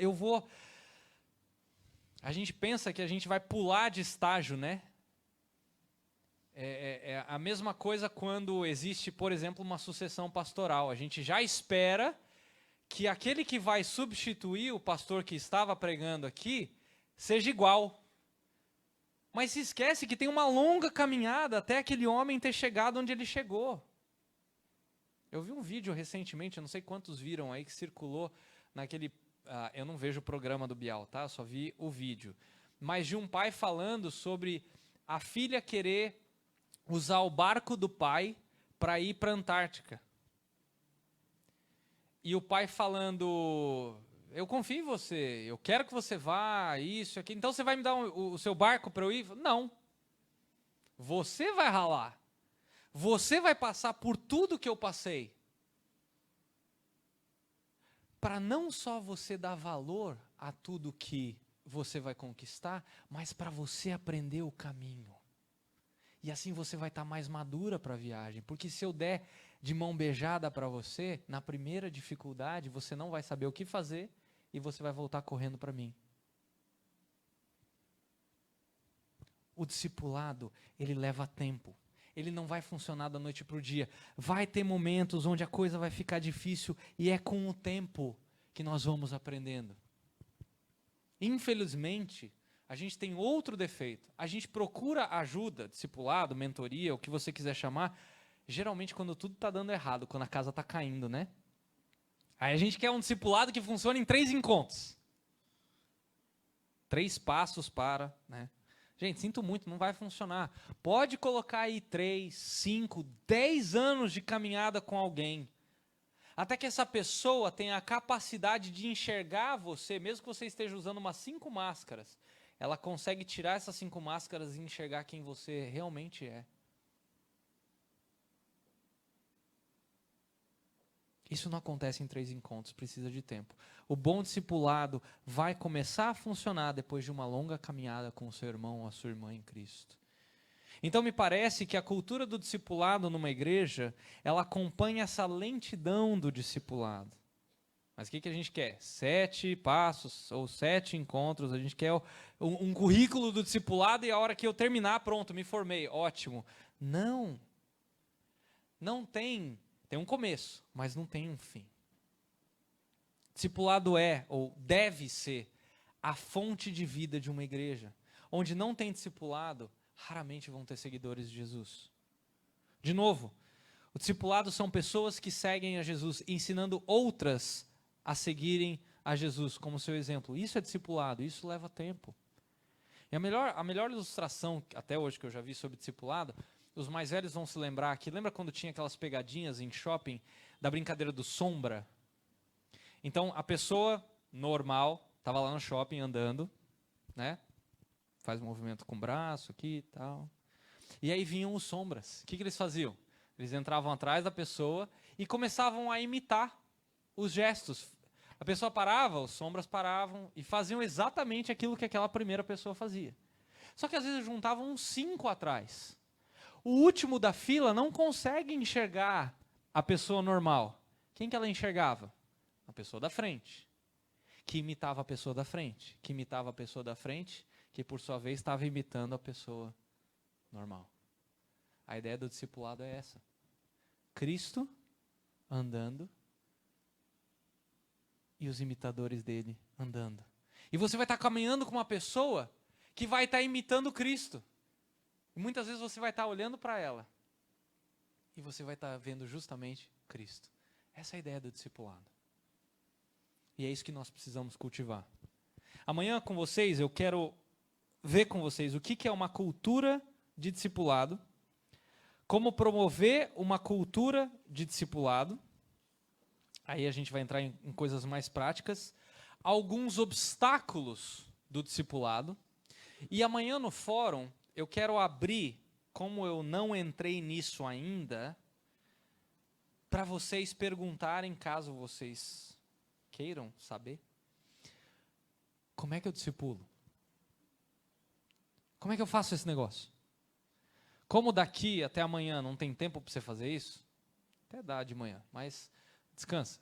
a gente pensa que a gente vai pular de estágio, né? É a mesma coisa quando existe, por exemplo, uma sucessão pastoral. A gente já espera que aquele que vai substituir o pastor que estava pregando aqui seja igual. Mas se esquece que tem uma longa caminhada até aquele homem ter chegado onde ele chegou. Eu vi um vídeo recentemente, eu não sei quantos viram aí, que circulou naquele... eu não vejo o programa do Bial, tá? Eu só vi o vídeo. Mas de um pai falando sobre a filha querer usar o barco do pai para ir para a Antártica. E o pai falando... Eu confio em você, eu quero que você vá, isso, aqui. Então você vai me dar o seu barco para eu ir? Não. Você vai ralar. Você vai passar por tudo que eu passei. Para não só você dar valor a tudo que você vai conquistar, mas para você aprender o caminho. E assim você vai estar mais madura para a viagem. Porque se eu der de mão beijada para você, na primeira dificuldade, você não vai saber o que fazer e você vai voltar correndo para mim. O discipulado, ele leva tempo. Ele não vai funcionar da noite para o dia. Vai ter momentos onde a coisa vai ficar difícil e é com o tempo que nós vamos aprendendo. Infelizmente, a gente tem outro defeito. A gente procura ajuda, discipulado, mentoria, o que você quiser chamar, Geralmente quando tudo está dando errado, quando a casa está caindo, né? Aí a gente quer um discipulado que funcione em 3 encontros. 3 passos para, né? Gente, sinto muito, não vai funcionar. Pode colocar aí 3, 5, 10 anos de caminhada com alguém. Até que essa pessoa tenha a capacidade de enxergar você, mesmo que você esteja usando umas 5 máscaras, ela consegue tirar essas 5 máscaras e enxergar quem você realmente é. Isso não acontece em 3 encontros, precisa de tempo. O bom discipulado vai começar a funcionar depois de uma longa caminhada com o seu irmão ou a sua irmã em Cristo. Então me parece que a cultura do discipulado numa igreja, ela acompanha essa lentidão do discipulado. Mas o que a gente quer? 7 passos ou 7 encontros, a gente quer um currículo do discipulado e a hora que eu terminar, pronto, me formei, ótimo. Não. Não tem um começo, mas não tem um fim. Discipulado é, ou deve ser, a fonte de vida de uma igreja. Onde não tem discipulado, raramente vão ter seguidores de Jesus. De novo, o discipulado são pessoas que seguem a Jesus, ensinando outras a seguirem a Jesus como seu exemplo. Isso é discipulado, isso leva tempo. E a melhor ilustração, até hoje, que eu já vi sobre discipulado, os mais velhos vão se lembrar que, lembra quando tinha aquelas pegadinhas em shopping, da brincadeira do sombra? Então, a pessoa normal, estava lá no shopping andando, né? Faz um movimento com o braço aqui e tal. E aí vinham os sombras. O que eles faziam? Eles entravam atrás da pessoa e começavam a imitar os gestos. A pessoa parava, os sombras paravam e faziam exatamente aquilo que aquela primeira pessoa fazia. Só que às vezes juntavam uns 5 atrás. O último da fila não consegue enxergar a pessoa normal. Quem que ela enxergava? A pessoa da frente. Que imitava a pessoa da frente. Que imitava a pessoa da frente, que por sua vez estava imitando a pessoa normal. A ideia do discipulado é essa. Cristo andando e os imitadores dele andando. E você vai estar caminhando com uma pessoa que vai estar imitando Cristo. E muitas vezes você vai estar olhando para ela e você vai estar vendo justamente Cristo. Essa é a ideia do discipulado. E é isso que nós precisamos cultivar. Amanhã com vocês eu quero ver com vocês o que é uma cultura de discipulado, como promover uma cultura de discipulado. Aí a gente vai entrar em coisas mais práticas. Alguns obstáculos do discipulado. E amanhã no fórum eu quero abrir, como eu não entrei nisso ainda, para vocês perguntarem, caso vocês queiram saber, como é que eu discipulo? Como é que eu faço esse negócio? Como daqui até amanhã não tem tempo para você fazer isso? Até dá de manhã, mas descansa.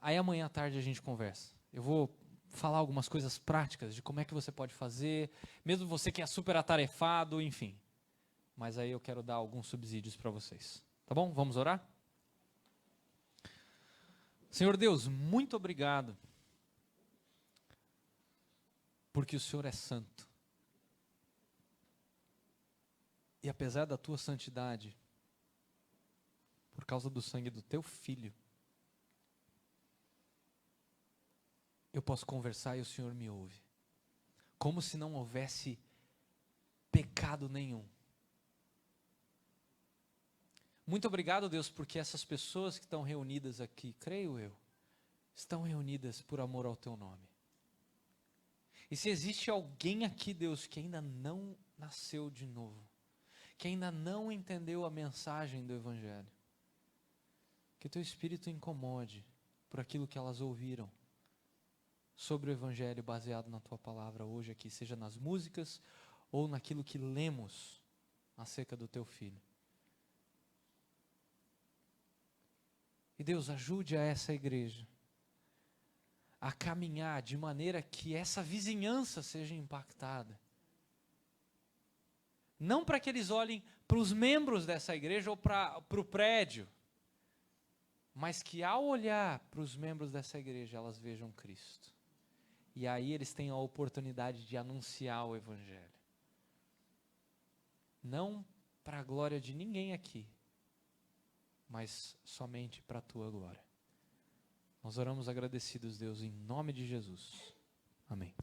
Aí amanhã à tarde a gente conversa. Eu vou falar algumas coisas práticas de como é que você pode fazer, mesmo você que é super atarefado, enfim. Mas aí eu quero dar alguns subsídios para vocês. Tá bom? Vamos orar? Senhor Deus, muito obrigado, porque o Senhor é santo. E apesar da tua santidade, por causa do sangue do teu filho, eu posso conversar e o Senhor me ouve. Como se não houvesse pecado nenhum. Muito obrigado, Deus, porque essas pessoas que estão reunidas aqui, creio eu, estão reunidas por amor ao teu nome. E se existe alguém aqui, Deus, que ainda não nasceu de novo, que ainda não entendeu a mensagem do Evangelho, que o teu Espírito incomode por aquilo que elas ouviram sobre o Evangelho baseado na tua palavra hoje aqui, seja nas músicas ou naquilo que lemos acerca do teu filho. E Deus, ajude a essa igreja a caminhar de maneira que essa vizinhança seja impactada. Não para que eles olhem para os membros dessa igreja ou para o prédio, mas que ao olhar para os membros dessa igreja, elas vejam Cristo. E aí eles têm a oportunidade de anunciar o Evangelho. Não para a glória de ninguém aqui, mas somente para a tua glória. Nós oramos agradecidos, Deus, em nome de Jesus. Amém.